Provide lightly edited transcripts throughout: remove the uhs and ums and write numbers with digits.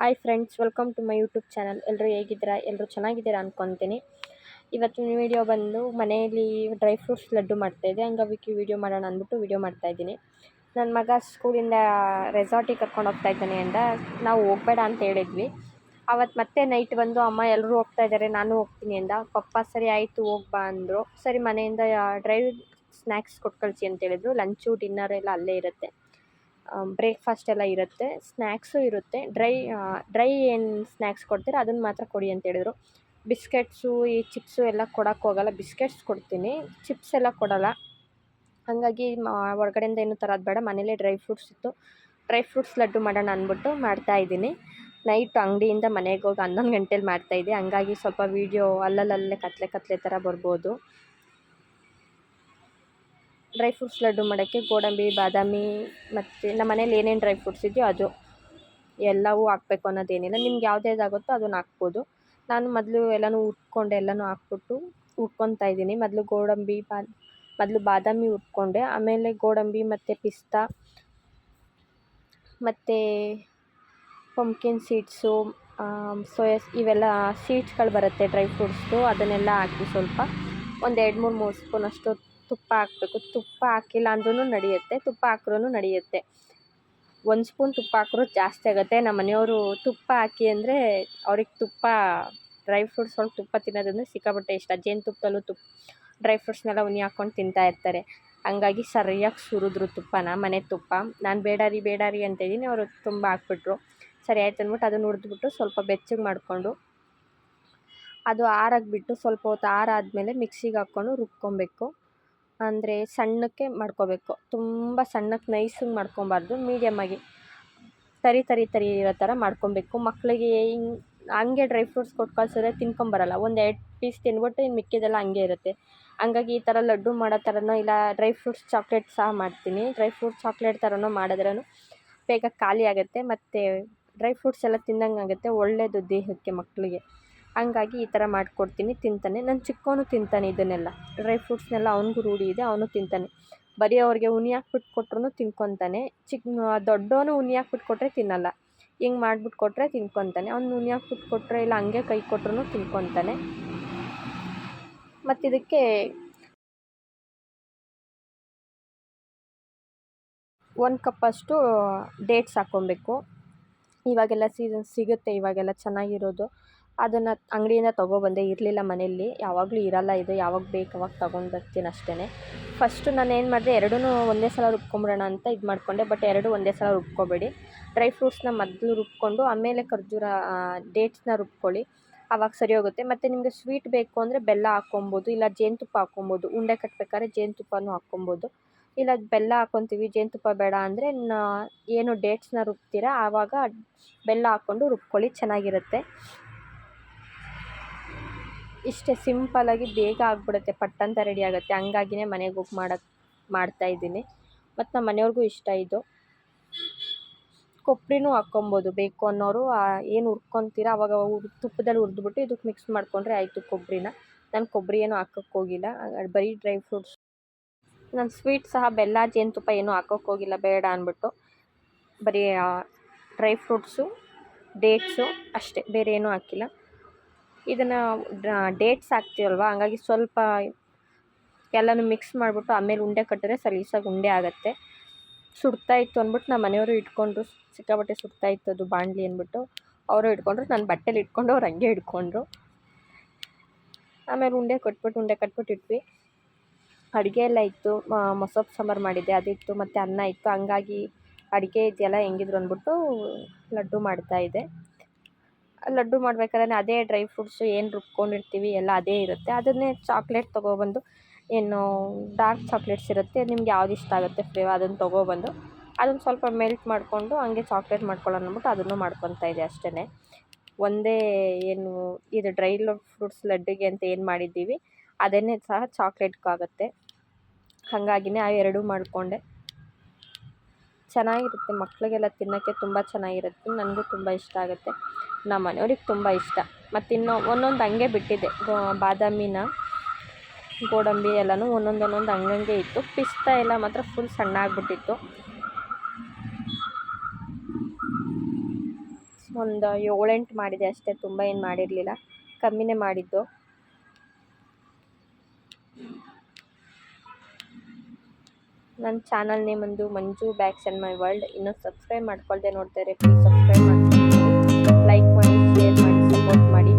Hi friends, welcome to my YouTube channel. ಎಲ್ಲರೂ ಹೇಗಿದ್ದೀರಾ? ಎಲ್ಲರೂ ಚೆನ್ನಾಗಿದ್ದೀರಾ ಅಂದ್ಕೊತೀನಿ. ಇವತ್ತಿನ ವೀಡಿಯೋ ಬಂದು ಮನೆಯಲ್ಲಿ ಡ್ರೈ ಫ್ರೂಟ್ಸ್ ಲಡ್ಡು ಮಾಡ್ತಾಯಿದ್ದೆ. ಹಂಗಾಗಿ ವೀಡಿಯೋ ಮಾಡೋಣ ಅಂದ್ಬಿಟ್ಟು ವೀಡಿಯೋ ಮಾಡ್ತಾಯಿದ್ದೀನಿ. ನನ್ನ ಮಗ ಸ್ಕೂಲಿಂದ ರೆಸಾರ್ಟಿಗೆ ಕರ್ಕೊಂಡು ಹೋಗ್ತಾ ಇದ್ದಾನೆ ಅಂತ ನಾವು ಹೋಗಬೇಡ ಅಂತ ಹೇಳಿದ್ವಿ. ಅವತ್ತು ಮತ್ತೆ ನೈಟ್ ಬಂದು ಅಮ್ಮ ಎಲ್ಲರೂ ಹೋಗ್ತಾ ಇದ್ದಾರೆ, ನಾನು ಹೋಗ್ತೀನಿ ಅಂದ. ಪಪ್ಪ ಸರಿ ಆಯಿತು ಹೋಗ್ಬಾ ಅಂದರು. ಸರಿ ಮನೆಯಿಂದ ಡ್ರೈ ಸ್ನ್ಯಾಕ್ಸ್ ಕೊಟ್ಟು ಕಳಿಸಿ ಅಂತ ಹೇಳಿದ್ರು. ಲಂಚು ಡಿನ್ನರ್ ಎಲ್ಲ ಅಲ್ಲೇ ಇರುತ್ತೆ, ಬ್ರೇಕ್ಫಾಸ್ಟ್ ಎಲ್ಲ ಇರುತ್ತೆ, ಸ್ನ್ಯಾಕ್ಸು ಇರುತ್ತೆ. ಡ್ರೈ ಏನು ಸ್ನ್ಯಾಕ್ಸ್ ಕೊಡ್ತೀರ ಅದನ್ನು ಮಾತ್ರ ಕೊಡಿ ಅಂತ ಹೇಳಿದ್ರು. ಬಿಸ್ಕೆಟ್ಸು ಈ ಚಿಪ್ಸು ಎಲ್ಲ ಕೊಡೋಕ್ಕೆ ಹೋಗಲ್ಲ. ಬಿಸ್ಕೆಟ್ಸ್ ಕೊಡ್ತೀನಿ, ಚಿಪ್ಸ್ ಎಲ್ಲ ಕೊಡೋಲ್ಲ. ಹಾಗಾಗಿ ಹೊರಗಡೆಯಿಂದ ಏನು ತರೋದು ಬೇಡ, ಮನೇಲೇ ಡ್ರೈ ಫ್ರೂಟ್ಸ್ ಇತ್ತು. ಡ್ರೈ ಫ್ರೂಟ್ಸ್ ಲಡ್ಡು ಮಾಡೋಣ ಅಂದ್ಬಿಟ್ಟು ಮಾಡ್ತಾಯಿದ್ದೀನಿ. ನೈಟ್ ಅಂಗಡಿಯಿಂದ ಮನೆಗೆ ಹೋಗಿ 11 ಗಂಟೆಲಿ ಮಾಡ್ತಾಯಿದ್ದೆ. ಹಂಗಾಗಿ ಸ್ವಲ್ಪ ವೀಡಿಯೋ ಅಲ್ಲಲ್ಲೇ ಕತ್ಲೆ ಥರ ಬರ್ಬೋದು. ಡ್ರೈ ಫ್ರೂಟ್ಸ್ ಲಡ್ಡು ಮಾಡೋಕ್ಕೆ ಗೋಡಂಬಿ, ಬಾದಾಮಿ ಮತ್ತು ನಮ್ಮ ಮನೇಲಿ ಏನೇನು ಡ್ರೈ ಫ್ರೂಟ್ಸ್ ಇದೆಯೋ ಅದು ಎಲ್ಲವೂ ಹಾಕಬೇಕು ಅನ್ನೋದೇನಿಲ್ಲ. ನಿಮ್ಗೆ ಯಾವುದಾಗುತ್ತೋ ಅದನ್ನು ಹಾಕ್ಬೋದು. ನಾನು ಮೊದಲು ಎಲ್ಲನೂ ಹುರ್ಕೊಂಡು ಎಲ್ಲನೂ ಹಾಕ್ಬಿಟ್ಟು ಹುರ್ಕೊತಾ ಇದ್ದೀನಿ. ಮೊದಲು ಬಾದಾಮಿ ಹುರ್ಕೊಂಡೆ, ಆಮೇಲೆ ಗೋಡಂಬಿ ಮತ್ತು ಪಿಸ್ತಾ ಮತ್ತು ಪಂಪ್ಕಿನ್ ಸೀಡ್ಸು, ಇವೆಲ್ಲ ಸೀಡ್ಸ್ಗಳು ಬರುತ್ತೆ ಡ್ರೈ ಫ್ರೂಟ್ಸ್ದು, ಅದನ್ನೆಲ್ಲ ಹಾಕಿ ಸ್ವಲ್ಪ ಒಂದು 2-3 ಸ್ಪೂನಷ್ಟು ತುಪ್ಪ ಹಾಕಬೇಕು. ತುಪ್ಪ ಹಾಕಿಲ್ಲ ಅಂದ್ರೂ ನಡೆಯುತ್ತೆ, ತುಪ್ಪ ಹಾಕ್ರೂ ನಡೆಯುತ್ತೆ. 1 ಸ್ಪೂನ್ ತುಪ್ಪ ಹಾಕಿದ್ರು ಜಾಸ್ತಿ ಆಗುತ್ತೆ. ನಮ್ಮ ಮನೆಯವರು ತುಪ್ಪ ಹಾಕಿ ಅಂದರೆ ಅವ್ರಿಗೆ ಡ್ರೈ ಫ್ರೂಟ್ಸ್ ಒಳಗೆ ತುಪ್ಪ ತಿನ್ನೋದಂದರೆ ಸಿಕ್ಕಾಪಟ್ಟೆ ಇಷ್ಟ. ಜೇನುತುಪ್ಪದಲ್ಲೂ ಡ್ರೈ ಫ್ರೂಟ್ಸ್ನೆಲ್ಲ ಉನಿ ಹಾಕ್ಕೊಂಡು ತಿಂತಾ ಇರ್ತಾರೆ. ಹಂಗಾಗಿ ಸರಿಯಾಗಿ ಸುರಿದ್ರು ತುಪ್ಪನ, ಮನೆ ತುಪ್ಪ. ನಾನು ಬೇಡ ರೀ ಅಂತ ಇದ್ದೀನಿ, ಅವರು ತುಂಬ ಹಾಕ್ಬಿಟ್ರು. ಸರಿ ಆಯ್ತು ಅಂದ್ಬಿಟ್ಟು ಅದನ್ನು ಹುರಿದ್ಬಿಟ್ಟು ಸ್ವಲ್ಪ ಬೆಚ್ಚಗೆ ಮಾಡಿಕೊಂಡು ಅದು ಆರಾಗಿಬಿಟ್ಟು ಸ್ವಲ್ಪ ಹೊತ್ತು ಆರಾದಮೇಲೆ ಮಿಕ್ಸಿಗೆ ಹಾಕ್ಕೊಂಡು ರುಬ್ಕೊಬೇಕು. ಅಂದರೆ ಸಣ್ಣಕ್ಕೆ ಮಾಡ್ಕೋಬೇಕು, ತುಂಬ ಸಣ್ಣಕ್ಕೆ ನೈಸಾಗಿ ಮಾಡ್ಕೊಬಾರ್ದು, ಮೀಡಿಯಮ್ಮಾಗಿ ತರಿ ಇರೋ ಥರ ಮಾಡ್ಕೊಬೇಕು. ಮಕ್ಕಳಿಗೆ ಹಂಗೆ ಡ್ರೈ ಫ್ರೂಟ್ಸ್ ಕೊಟ್ಟು ಕಳ್ಸಿದ್ರೆ ತಿನ್ಕೊಂಬರಲ್ಲ. 1-2 ಪೀಸ್ ತಿಂದ್ಬಿಟ್ಟು ಇನ್ನು ಮಿಕ್ಕಿದೆಲ್ಲ ಹಂಗೆ ಇರುತ್ತೆ. ಹಂಗಾಗಿ ಈ ಥರ ಲಡ್ಡು ಮಾಡೋ ಥರನೋ ಇಲ್ಲ ಡ್ರೈ ಫ್ರೂಟ್ಸ್ ಚಾಕ್ಲೇಟ್ ಸಹ ಮಾಡ್ತೀನಿ. ಡ್ರೈ ಫ್ರೂಟ್ಸ್ ಚಾಕ್ಲೇಟ್ ಥರನೋ ಮಾಡಿದ್ರೂ ಬೇಗ ಖಾಲಿ ಆಗುತ್ತೆ ಮತ್ತು ಡ್ರೈ ಫ್ರೂಟ್ಸ್ ಎಲ್ಲ ತಿಂದಂಗೆ ಆಗುತ್ತೆ, ಒಳ್ಳೆಯದು ದೇಹಕ್ಕೆ ಮಕ್ಕಳಿಗೆ. ಹಂಗಾಗಿ ಈ ಥರ ಮಾಡಿಕೊಡ್ತೀನಿ, ತಿಂತಾನೆ. ನನ್ನ ಚಿಕ್ಕವನು ತಿಂತಾನೆ ಇದನ್ನೆಲ್ಲ, ಡ್ರೈ ಫ್ರೂಟ್ಸ್ನೆಲ್ಲ ಅವನಿಗೂ ರೂಢಿ ಇದೆ, ಅವನು ತಿಂತಾನೆ. ಬರೀ ಅವ್ರಿಗೆ ಉನಿ ಹಾಕ್ಬಿಟ್ಟು ಕೊಟ್ರೂ ತಿನ್ಕೊತಾನೆ. ದೊಡ್ಡವನು ಉನಿ ಹಾಕ್ಬಿಟ್ಟು ಕೊಟ್ಟರೆ ತಿನ್ನಲ್ಲ, ಹಿಂಗೆ ಮಾಡ್ಬಿಟ್ಟು ಕೊಟ್ಟರೆ ತಿನ್ಕೊತಾನೆ. ಅವ್ನು ಉನಿ ಹಾಕ್ಬಿಟ್ಟು ಕೊಟ್ಟರೆ ಇಲ್ಲ ಹಂಗೆ ಕೈ ಕೊಟ್ಟರು ತಿನ್ಕೊತಾನೆ. ಮತ್ತು ಇದಕ್ಕೆ 1 ಕಪ್ಪಷ್ಟು ಡೇಟ್ಸ್ ಹಾಕ್ಕೊಬೇಕು. ಇವಾಗೆಲ್ಲ ಸೀಸನ್ ಸಿಗುತ್ತೆ, ಇವಾಗೆಲ್ಲ ಚೆನ್ನಾಗಿರೋದು. ಅದನ್ನು ಅಂಗಡಿಯಿಂದ ತೊಗೊಬಂದೆ, ಇರಲಿಲ್ಲ ಮನೆಯಲ್ಲಿ. ಯಾವಾಗಲೂ ಇರಲ್ಲ ಇದು, ಯಾವಾಗ ಬೇಕು ಅವಾಗ ತೊಗೊಂಡು ಬರ್ತೀನಿ ಅಷ್ಟೇ. ಫಸ್ಟು ನಾನು ಏನು ಮಾಡಿದೆ, ಎರಡೂ ಒಂದೇ ಸಲ ರುಬ್ಕೊಂಬಿಡೋಣ ಅಂತ ಇದು ಮಾಡಿಕೊಂಡೆ. ಬಟ್ ಎರಡೂ ಒಂದೇ ಸಲ ರುಬ್ಕೋಬೇಡಿ. ಡ್ರೈ ಫ್ರೂಟ್ಸ್ನ ಮೊದಲು ರುಬ್ಕೊಂಡು ಆಮೇಲೆ ಡೇಟ್ಸ್ನ ರುಬ್ಕೊಳ್ಳಿ, ಆವಾಗ ಸರಿ ಹೋಗುತ್ತೆ. ಮತ್ತು ನಿಮಗೆ ಸ್ವೀಟ್ ಬೇಕು ಅಂದರೆ ಬೆಲ್ಲ ಹಾಕ್ಕೊಬೋದು, ಇಲ್ಲ ಜೇನುತುಪ್ಪ ಹಾಕ್ಕೊಬೋದು. ಉಂಡೆ ಕಟ್ಟಬೇಕಾದ್ರೆ ಜೇನುತುಪ್ಪನೂ ಹಾಕ್ಕೊಬೋದು, ಇಲ್ಲ ಬೆಲ್ಲ ಹಾಕ್ಕೊತೀವಿ. ಜೇನುತುಪ್ಪ ಬೇಡ ಅಂದರೆ ಏನು ಡೇಟ್ಸ್ನ ರುಬ್ತೀರ ಆವಾಗ ಬೆಲ್ಲ ಹಾಕ್ಕೊಂಡು ರುಬ್ಕೊಳ್ಳಿ, ಚೆನ್ನಾಗಿರುತ್ತೆ. ಇಷ್ಟೇ ಸಿಂಪಲ್ಲಾಗಿ ಬೇಗ ಆಗಿಬಿಡುತ್ತೆ, ಪಟ್ಟಂತ ರೆಡಿ ಆಗುತ್ತೆ. ಹಂಗಾಗಿನೇ ಮನೆಗೆ ಹೋಗಿ ಮಾಡ್ತಾಯಿದ್ದೀನಿ. ಮತ್ತು ನಮ್ಮ ಮನೆಯವ್ರಿಗೂ ಇಷ್ಟ ಇದು. ಕೊಬ್ಬರಿನೂ ಹಾಕ್ಕೊಬೋದು ಬೇಕು ಅನ್ನೋರು. ಏನು ಹುರ್ಕೊತೀರ ಆವಾಗ ತುಪ್ಪದಲ್ಲಿ ಹುರಿದ್ಬಿಟ್ಟು ಇದಕ್ಕೆ ಮಿಕ್ಸ್ ಮಾಡಿಕೊಂಡ್ರೆ ಆಯಿತು ಕೊಬ್ಬರಿನ. ನಾನು ಕೊಬ್ಬರಿ ಏನೂ ಹಾಕೋಕ್ಕೆ ಹೋಗಿಲ್ಲ, ಬರೀ ಡ್ರೈ ಫ್ರೂಟ್ಸ್. ನಾನು ಸ್ವೀಟ್ ಸಹ ಬೆಲ್ಲ ಜೇನುತುಪ್ಪ ಏನೂ ಹಾಕೋಕ್ಕೆ ಹೋಗಿಲ್ಲ, ಬೇಡ ಅಂದ್ಬಿಟ್ಟು. ಬರೀ ಡ್ರೈ ಫ್ರೂಟ್ಸು, ಡೇಟ್ಸು ಅಷ್ಟೇ, ಬೇರೆ ಏನೂ ಹಾಕಿಲ್ಲ. ಇದನ್ನು ಡೇಟ್ಸ್ ಹಾಕ್ತೀವಲ್ವ, ಹಂಗಾಗಿ ಸ್ವಲ್ಪ ಎಲ್ಲನೂ ಮಿಕ್ಸ್ ಮಾಡಿಬಿಟ್ಟು ಆಮೇಲೆ ಉಂಡೆ ಕಟ್ಟಿದ್ರೆ ಸಲೀಸಾಗಿ ಉಂಡೆ ಆಗುತ್ತೆ. ಸುಡ್ತಾಯಿತ್ತು ಅಂದ್ಬಿಟ್ಟು ನಮ್ಮ ಮನೆಯವರು ಇಟ್ಕೊಂಡ್ರು, ಸಿಕ್ಕಾಪಟ್ಟೆ ಸುಡ್ತಾಯಿತ್ತು ಅದು ಬಾಣಲಿ ಅಂದ್ಬಿಟ್ಟು ಅವರು ಇಟ್ಕೊಂಡ್ರು. ನಾನು ಬಟ್ಟೆಲಿ ಇಟ್ಕೊಂಡು ಅವ್ರು ಹಂಗೆ ಇಟ್ಕೊಂಡ್ರು. ಆಮೇಲೆ ಉಂಡೆ ಕಟ್ಬಿಟ್ಟು ಇಟ್ವಿ. ಅಡುಗೆ ಎಲ್ಲ ಇತ್ತು, ಮೊಸಪ್ಪು ಸಾಂಬಾರು ಮಾಡಿದ್ದೆ ಅದಿತ್ತು, ಮತ್ತು ಅನ್ನ ಇತ್ತು. ಹಂಗಾಗಿ ಅಡುಗೆ ಇದೆಯಲ್ಲ ಹೆಂಗಿದ್ರು ಅಂದ್ಬಿಟ್ಟು ಲಡ್ಡು ಮಾಡ್ತಾಯಿದ್ದೆ. ಲಡ್ಡು ಮಾಡ್ಬೇಕಾದ್ರೆ ಅದೇ ಡ್ರೈ ಫ್ರೂಟ್ಸು ಏನು ರುಬ್ಕೊಂಡಿರ್ತೀವಿ ಎಲ್ಲ ಅದೇ ಇರುತ್ತೆ. ಅದನ್ನೇ ಚಾಕ್ಲೇಟ್ ತೊಗೊಬಂದು, ಏನು ಡಾರ್ಕ್ ಚಾಕ್ಲೇಟ್ಸ್ ಇರುತ್ತೆ, ನಿಮ್ಗೆ ಯಾವ್ದು ಇಷ್ಟ ಆಗುತ್ತೆ ಫ್ಲೇವರ್ ಅದನ್ನು ತೊಗೊಬಂದು ಅದನ್ನು ಸ್ವಲ್ಪ ಮೆಲ್ಟ್ ಮಾಡಿಕೊಂಡು ಹಂಗೆ ಚಾಕ್ಲೇಟ್ ಮಾಡ್ಕೊಳ್ಳೋಣ ಅಂದ್ಬಿಟ್ಟು ಅದನ್ನು ಮಾಡ್ಕೊತಾ ಇದ್ದೆ ಅಷ್ಟೇ. ಒಂದೇ ಏನು ಇದು ಡ್ರೈ ಫ್ರೂಟ್ಸ್ ಲಡ್ಡಿಗೆ ಅಂತ ಏನು ಮಾಡಿದ್ದೀವಿ ಅದನ್ನೇ ಸಹ ಚಾಕ್ಲೇಟ್ಗೂ ಆಗುತ್ತೆ. ಹಾಗಾಗಿನೇ ಆ ಎರಡೂ ಮಾಡಿಕೊಂಡೆ. ಚೆನ್ನಾಗಿರುತ್ತೆ, ಮಕ್ಕಳಿಗೆಲ್ಲ ತಿನ್ನೋಕ್ಕೆ ತುಂಬ ಚೆನ್ನಾಗಿರುತ್ತೆ. ನನಗೂ ತುಂಬ ಇಷ್ಟ ಆಗುತ್ತೆ, ನಮ್ಮ ಮನೆಯವ್ರಿಗೆ ತುಂಬ ಇಷ್ಟ. ಮತ್ತು ಇನ್ನೂ ಒಂದೊಂದು ಹಂಗೆ ಬಿಟ್ಟಿದ್ದೆ, ಬಾದಾಮಿನ ಗೋಡಂಬಿ ಎಲ್ಲನೂ ಒಂದೊಂದು ಹಂಗಂಗೆ ಇತ್ತು. ಪಿಸ್ತಾ ಎಲ್ಲ ಮಾತ್ರ ಫುಲ್ ಸಣ್ಣ ಆಗಿಬಿಟ್ಟಿತ್ತು. ಒಂದು 7-8 ಮಾಡಿದೆ ಅಷ್ಟೇ, ತುಂಬ ಏನು ಮಾಡಿರಲಿಲ್ಲ, ಕಮ್ಮಿನೇ ಮಾಡಿದ್ದು. ನನ್ನ ಚಾನಲ್ ನೇಮ್ ಒಂದು ಮಂಜು ಬ್ಯಾಗ್ಸ್ ಆ್ಯಂಡ್ ಮೈ ವರ್ಲ್ಡ್. ಇನ್ನೂ ಸಬ್ಸ್ಕ್ರೈಬ್ ಮಾಡ್ಕೊಳ್ದೆ ನೋಡ್ತಾರೆ, ಪ್ಲೀಸ್ ಸಬ್ಸ್ಕ್ರೈಬ್ ಮಾಡ್ಕೊಂಡು ಲೈಕ್ ಮಾಡಿ, ಶೇರ್ ಮಾಡಿ, ಸಪೋರ್ಟ್ ಮಾಡಿ.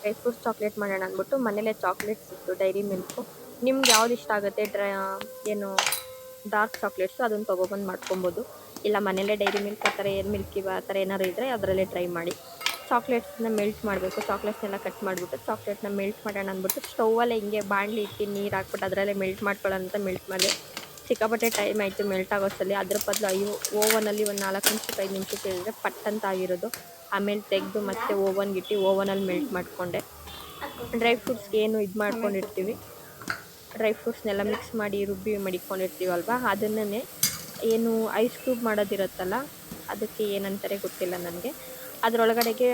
ಡ್ರೈ ಫ್ರೂಟ್ಸ್ ಚಾಕ್ಲೇಟ್ ಮಾಡೋಣ ಅಂದ್ಬಿಟ್ಟು ಮನೇಲೇ ಚಾಕ್ಲೇಟ್ಸ್ ಇತ್ತು, ಡೈರಿ ಮಿಲ್ಕು. ನಿಮ್ಗೆ ಯಾವ್ದು ಇಷ್ಟ ಆಗುತ್ತೆ, ಏನು ಡಾರ್ಕ್ ಚಾಕ್ಲೇಟ್ಸು, ಅದನ್ನು ತೊಗೊಬಂದು ಮಾಡ್ಕೊಬೋದು. ಇಲ್ಲ ಮನೇಲೇ ಡೈರಿ ಮಿಲ್ಕ್ ಆ ಥರ ಏನು ಮಿಲ್ಕಿ ಆ ಥರ ಏನಾದ್ರು ಇದ್ದರೆ ಅದರಲ್ಲೇ ಟ್ರೈ ಮಾಡಿ. ಚಾಕ್ಲೇಟ್ಸ್ನ ಮೆಲ್ಟ್ ಮಾಡಬೇಕು, ಚಾಕ್ಲೇಟ್ಸ್ನೆಲ್ಲ ಕಟ್ ಮಾಡಿಬಿಟ್ಟು ಚಾಕ್ಲೇಟ್ನ ಮೆಲ್ಟ್ ಮಾಡೋಣ ಅಂದ್ಬಿಟ್ಟು ಸ್ಟೌವಲ್ಲೇ ಹಿಂಗೆ ಬಾಣಲಿ ಇಟ್ಟು ನೀರು ಹಾಕ್ಬಿಟ್ಟು ಅದರಲ್ಲೇ ಮೆಲ್ಟ್ ಮಾಡ್ಕೊಳ್ಳೋ ಅಂತ ಮೆಲ್ಟ್ ಮಾಡಿದೆ. ಸಿಕ್ಕಾಪಟ್ಟೆ ಟೈಮ್ ಆಯಿತು ಮೆಲ್ಟ್ ಆಗೋಷ್ಟರಲ್ಲಿ. ಅದ್ರ ಬದಲು ಓವನಲ್ಲಿ ಒಂದು 4 ನಿಮಿಷಕ್ಕೆ 5 ನಿಮಿಷಕ್ಕೆ ಹೇಳಿದ್ರೆ ಪಟ್ಟಂತ ಆಗಿರೋದು. ಆಮೇಲೆ ತೆಗೆದು ಮತ್ತೆ ಓವನ್ಗೆ ಇಟ್ಟು ಓವನಲ್ಲಿ ಮೆಲ್ಟ್ ಮಾಡಿಕೊಂಡೆ. ಡ್ರೈ ಫ್ರೂಟ್ಸ್ಗೆ ಏನು ಇದು ಮಾಡ್ಕೊಂಡಿರ್ತೀವಿ, ಡ್ರೈ ಫ್ರೂಟ್ಸ್ನೆಲ್ಲ ಮಿಕ್ಸ್ ಮಾಡಿ ರುಬ್ಬಿ ಮಡಿಕೊಂಡಿರ್ತೀವಲ್ವ, ಅದನ್ನೇ ಏನು ಐಸ್ ಕ್ಯೂಬ್ ಮಾಡೋದಿರುತ್ತಲ್ಲ, ಅದಕ್ಕೆ ಏನಂತಾರೆ ಗೊತ್ತಿಲ್ಲ ನನಗೆ. ಅದರೊಳಗಡೆಗೆ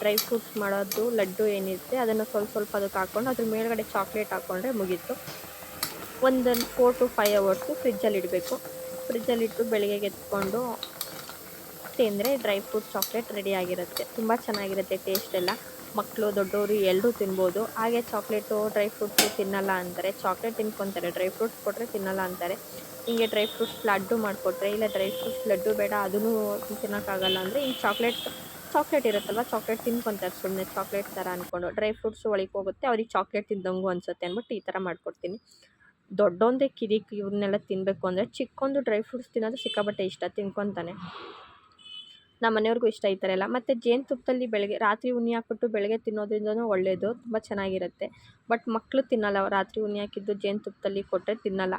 ಡ್ರೈ ಫ್ರೂಟ್ಸ್ ಮಾಡೋದು ಲಡ್ಡು ಏನಿರುತ್ತೆ ಅದನ್ನು ಸ್ವಲ್ಪ ಸ್ವಲ್ಪ ಅದಕ್ಕೆ ಹಾಕ್ಕೊಂಡು ಅದ್ರ ಮೇಲ್ಗಡೆ ಚಾಕ್ಲೇಟ್ ಹಾಕ್ಕೊಂಡ್ರೆ ಮುಗೀತು. ಒಂದು 4 to 5 hours ಫ್ರಿಜ್ಜಲ್ಲಿ ಇಡಬೇಕು. ಫ್ರಿಜ್ಜಲ್ಲಿಟ್ಟು ಬೆಳಗ್ಗೆಗೆ ಎತ್ಕೊಂಡು ತಿಂದರೆ ಡ್ರೈ ಫ್ರೂಟ್ ಚಾಕ್ಲೇಟ್ ರೆಡಿಯಾಗಿರುತ್ತೆ. ತುಂಬ ಚೆನ್ನಾಗಿರುತ್ತೆ ಟೇಸ್ಟ್ ಎಲ್ಲ. ಮಕ್ಕಳು ದೊಡ್ಡವರು ಎಲ್ಲರೂ ತಿನ್ಬೋದು. ಹಾಗೆ ಚಾಕ್ಲೇಟು ಡ್ರೈ ಫ್ರೂಟ್ಸು ತಿನ್ನಲ್ಲ ಅಂತಾರೆ, ಚಾಕ್ಲೇಟ್ ತಿನ್ಕೊತಾರೆ, ಡ್ರೈ ಫ್ರೂಟ್ಸ್ ಕೊಟ್ಟರೆ ತಿನ್ನಲ್ಲ ಅಂತಾರೆ. ಹೀಗೆ ಡ್ರೈ ಫ್ರೂಟ್ಸ್ ಲಡ್ಡು ಮಾಡಿಕೊಟ್ರೆ, ಇಲ್ಲ ಡ್ರೈ ಫ್ರೂಟ್ಸ್ ಲಡ್ಡು ಬೇಡ ಅದನ್ನು ತಿನ್ನೋಕ್ಕಾಗಲ್ಲ ಅಂದರೆ ಹಿಂಗೆ ಚಾಕ್ಲೇಟ್ ಇರುತ್ತಲ್ವ, ಚಾಕ್ಲೇಟ್ ತಿನ್ಕೊತಾರೆ ಸುಮ್ಮನೆ ಚಾಕ್ಲೇಟ್ ಥರ ಅಂದ್ಕೊಂಡು. ಡ್ರೈ ಫ್ರೂಟ್ಸು ಒಳಗೆ ಹೋಗುತ್ತೆ, ಅವ್ರಿಗೆ ಚಾಕ್ಲೇಟ್ ತಿಂದಂಗೂ ಅನಿಸುತ್ತೆ ಅಂದ್ಬಿಟ್ಟು ಈ ಥರ ಮಾಡ್ಕೊಡ್ತೀನಿ. ದೊಡ್ಡೊಂದೇ ಕಿರಿಕ್ ಇವನ್ನೆಲ್ಲ ತಿನ್ನಬೇಕು ಅಂದರೆ, ಚಿಕ್ಕೊಂದು ಡ್ರೈ ಫ್ರೂಟ್ಸ್ ತಿನ್ನೋದು ಸಿಕ್ಕಾಪಟ್ಟೆ ಇಷ್ಟ, ತಿನ್ಕೊತಾನೆ. ನಮ್ಮ ಮನೆಯವ್ರಿಗೂ ಇಷ್ಟ ಈ ಥರ ಎಲ್ಲ. ಮತ್ತು ಜೇನುತುಪ್ಪದಲ್ಲಿ ರಾತ್ರಿ ಉನಿ ಹಾಕ್ಬಿಟ್ಟು ಬೆಳಗ್ಗೆ ತಿನ್ನೋದ್ರಿಂದನೂ ಒಳ್ಳೆಯದು, ತುಂಬ ಚೆನ್ನಾಗಿರುತ್ತೆ. ಬಟ್ ಮಕ್ಕಳು ತಿನ್ನಲ್ಲ, ರಾತ್ರಿ ಉನಿ ಹಾಕಿದ್ದು ಜೇನುತುಪ್ಪದಲ್ಲಿ ಕೊಟ್ಟರೆ ತಿನ್ನಲ್ಲ.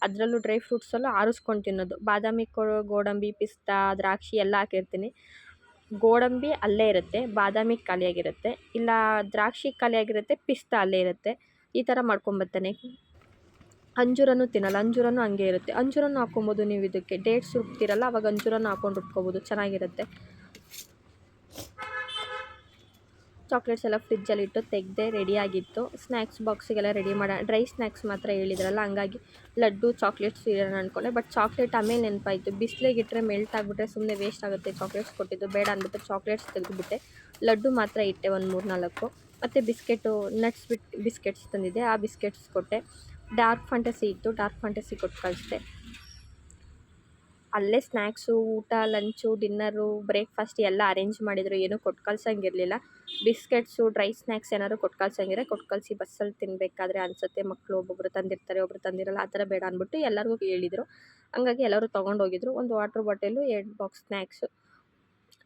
ಅದರಲ್ಲೂ ಡ್ರೈ ಫ್ರೂಟ್ಸಲ್ಲೂ ಆರಿಸ್ಕೊಂಡು ತಿನ್ನೋದು. ಬಾದಾಮಿ, ಗೋಡಂಬಿ, ಪಿಸ್ತಾ, ದ್ರಾಕ್ಷಿ ಎಲ್ಲ ಹಾಕಿರ್ತೀನಿ. ಗೋಡಂಬಿ ಅಲ್ಲೇ ಇರುತ್ತೆ, ಬಾದಾಮಿ ಖಾಲಿಯಾಗಿರುತ್ತೆ, ಇಲ್ಲ ದ್ರಾಕ್ಷಿ ಖಾಲಿಯಾಗಿರುತ್ತೆ, ಪಿಸ್ತಾ ಅಲ್ಲೇ ಇರುತ್ತೆ. ಈ ಥರ ಮಾಡ್ಕೊಂಬರ್ತಾನೆ. ಅಂಜೂರನೂ ತಿನ್ನಲ್ಲ, ಅಂಜೂರನೂ ಹಂಗೆ ಇರುತ್ತೆ. ಅಂಜೂರನೂ ಹಾಕ್ಕೊಬೋದು ನೀವು ಇದಕ್ಕೆ. ಡೇಟ್ಸ್ ರುಬ್ತೀರಲ್ಲ ಅವಾಗ ಅಂಜೂರನೂ ಹಾಕ್ಕೊಂಡು ರುಬ್ಕೊಬೋದು, ಚೆನ್ನಾಗಿರುತ್ತೆ. ಚಾಕ್ಲೇಟ್ಸ್ ಎಲ್ಲ ಫ್ರಿಜ್ಜಲ್ಲಿಟ್ಟು ತೆಗೆದೆ ರೆಡಿಯಾಗಿತ್ತು. ಸ್ನ್ಯಾಕ್ಸ್ ಬಾಕ್ಸಿಗೆಲ್ಲ ರೆಡಿ ಮಾಡೋಣ. ಡ್ರೈ ಸ್ನ್ಯಾಕ್ಸ್ ಮಾತ್ರ ಹೇಳಿದ್ರಲ್ಲ, ಹಂಗಾಗಿ ಲಡ್ಡು ಚಾಕ್ಲೇಟ್ಸ್ ಇರೋಣ ಅಂದ್ಕೊಂಡೆ. ಬಟ್ ಚಾಕ್ಲೇಟ್ ಆಮೇಲೆ ನೆನಪಾಯಿತು, ಬಿಸಿಲಿಗಿಟ್ಟರೆ ಮೆಲ್ಟ್ ಆಗಿಬಿಟ್ರೆ ಸುಮ್ಮನೆ ವೇಸ್ಟ್ ಆಗುತ್ತೆ, ಚಾಕ್ಲೇಟ್ಸ್ ಕೊಟ್ಟಿದ್ದು ಬೇಡ ಅಂದ್ಬಿಟ್ಟು ಚಾಕ್ಲೇಟ್ಸ್ ತೆಗೆದುಬಿಟ್ಟೆ. ಲಡ್ಡು ಮಾತ್ರ ಇಟ್ಟೆ ಒಂದು 3-4. ಮತ್ತು ನಟ್ಸ್ ಬಿಸ್ಕೆಟ್ಸ್ ತಂದಿದ್ದೆ, ಆ ಬಿಸ್ಕೆಟ್ಸ್ ಕೊಟ್ಟೆ. ಡಾರ್ಕ್ ಫ್ಯಾಂಟಸಿ ಇತ್ತು, ಡಾರ್ಕ್ ಫ್ಯಾಂಟಸಿ ಕೊಟ್ಟು ಕಳಿಸ್ದೆ. ಅಲ್ಲೇ ಸ್ನ್ಯಾಕ್ಸು, ಊಟ, ಲಂಚು, ಡಿನ್ನರು, ಬ್ರೇಕ್ಫಾಸ್ಟ್ ಎಲ್ಲ ಅರೇಂಜ್ ಮಾಡಿದರು. ಏನೂ ಕೊಟ್ಟು ಕಳ್ಸಂಗಿರಲಿಲ್ಲ. ಬಿಸ್ಕೆಟ್ಸು, ಡ್ರೈ ಸ್ನ್ಯಾಕ್ಸ್ ಏನಾದ್ರು ಕೊಟ್ಟು ಕಳ್ಸಂಗಿದ್ರೆ ಕೊಟ್ಟು ಕಳಿಸಿ, ಬಸ್ಸಲ್ಲಿ ತಿನ್ನಬೇಕಾದ್ರೆ ಅನಿಸುತ್ತೆ. ಮಕ್ಕಳು ಒಬ್ಬೊಬ್ಬರು ತಂದಿರ್ತಾರೆ, ಒಬ್ಬರು ತಂದಿರಲ್ಲ, ಆ ಥರ ಬೇಡ ಅಂದ್ಬಿಟ್ಟು ಎಲ್ಲರಿಗೂ ಹೇಳಿದರು. ಹಂಗಾಗಿ ಎಲ್ಲರೂ ತೊಗೊಂಡೋಗಿದ್ರು. ಒಂದು ವಾಟ್ರ್ ಬಾಟಲು, 2 ಬಾಕ್ಸ್ ಸ್ನ್ಯಾಕ್ಸು,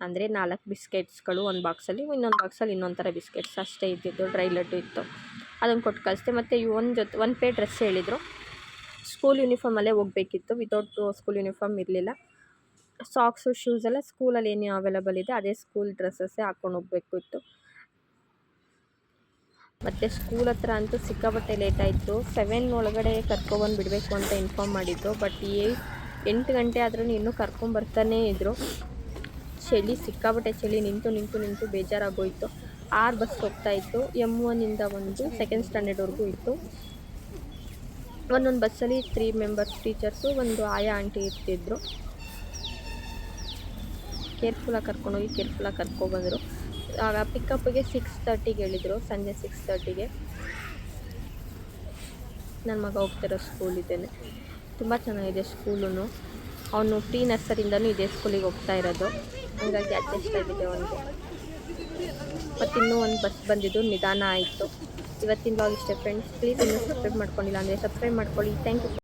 ಅಂದರೆ 4 ಬಿಸ್ಕೆಟ್ಸ್ಗಳು ಒಂದು ಬಾಕ್ಸಲ್ಲಿ, ಇನ್ನೊಂದು ಬಾಕ್ಸಲ್ಲಿ ಇನ್ನೊಂದು ಥರ ಬಿಸ್ಕೆಟ್ಸ್ ಅಷ್ಟೇ ಇದ್ದಿದ್ದು. ಡ್ರೈ ಲಡ್ಡು ಇತ್ತು, ಅದನ್ನು ಕೊಟ್ಟು ಕಳಿಸ್ದೆ. ಮತ್ತು ಒಂದು ಪೇರ್ ಡ್ರೆಸ್ ಹೇಳಿದರು. ಸ್ಕೂಲ್ ಯೂನಿಫಾರ್ಮಲ್ಲೇ ಹೋಗಬೇಕಿತ್ತು, ವಿತೌಟ್ ಸ್ಕೂಲ್ ಯೂನಿಫಾರ್ಮ್ ಇರಲಿಲ್ಲ. ಸಾಕ್ಸು, ಶೂಸ್ ಎಲ್ಲ ಸ್ಕೂಲಲ್ಲಿ ಏನು ಅವೈಲೇಬಲ್ ಇದೆ ಅದೇ ಸ್ಕೂಲ್ ಡ್ರೆಸ್ಸಸ್ಸೇ ಹಾಕ್ಕೊಂಡು ಹೋಗಬೇಕಿತ್ತು. ಮತ್ತು ಸ್ಕೂಲ್ ಹತ್ರ ಅಂತೂ ಸಿಕ್ಕಾಪಟ್ಟೆ ಲೇಟ್ ಆಯಿತು. 7 ಒಳಗಡೆ ಕರ್ಕೊಬಂದು ಬಿಡಬೇಕು ಅಂತ ಇನ್ಫಾರ್ಮ್ ಮಾಡಿದ್ದು. ಬಟ್ 8 ಗಂಟೆ ಆದ್ರೂ ಇನ್ನೂ ಕರ್ಕೊಂಬರ್ತಾನೇ ಇದ್ದರು. ಚಳಿ, ಸಿಕ್ಕಾಪಟ್ಟೆ ಚಳಿ, ನಿಂತು ಬೇಜಾರಾಗೋಯಿತು. 6 ಬಸ್ ಹೋಗ್ತಾಯಿತ್ತು. M1ಇಂದ ಒಂದು 2nd ಸ್ಟ್ಯಾಂಡರ್ಡ್ವರೆಗೂ ಇತ್ತು. ಒಂದೊಂದು ಬಸ್ಸಲ್ಲಿ 3 ಮೆಂಬರ್ಸ್ ಟೀಚರ್ಸು, ಒಂದು ಆಯಾ ಆಂಟಿ ಇರ್ತಿದ್ರು. ಕೇರ್ಫುಲ್ಲಾಗಿ ಕರ್ಕೊಂಡೋಗಿ ಕೇರ್ಫುಲ್ಲಾಗಿ ಕರ್ಕೊಬಂದರು. ಆಗ ಪಿಕಪ್ಗೆ 6:30ಗೆ ಹೇಳಿದರು, ಸಂಜೆ 6:30ಗೆ. ನನ್ನ ಮಗ ಹೋಗ್ತಿರೋ ಸ್ಕೂಲ್ ಇದ್ದೇನೆ, ತುಂಬ ಚೆನ್ನಾಗಿದೆ ಸ್ಕೂಲು. ಅವನು ಪ್ರೀ ನರ್ಸರಿಯಿಂದನೂ ಇದೇ ಸ್ಕೂಲಿಗೆ ಹೋಗ್ತಾ ಇರೋದು, ಹಂಗಾಗಿ ಅಡ್ಜಸ್ಟ್ ಆಗಿದೆ ಅವನಿಗೆ. ಮತ್ತು ಇನ್ನೂ ಒಂದು ಬಸ್ ಬಂದಿದ್ದು ನಿಧಾನ ಆಯಿತು. ಇವತ್ತಿನ ವ್ಲಾಗ್ ಇಷ್ಟೇ ಫ್ರೆಂಡ್ಸ್. ಪ್ಲೀಸ್ ಇನ್ನೂ ಸಬ್ಸ್ಕ್ರೈಬ್ ಮಾಡ್ಕೊಂಡಿಲ್ಲ ಅಂದರೆ ಸಬ್ಸ್ಕ್ರೈಬ್ ಮಾಡ್ಕೊಳ್ಳಿ. Thank you.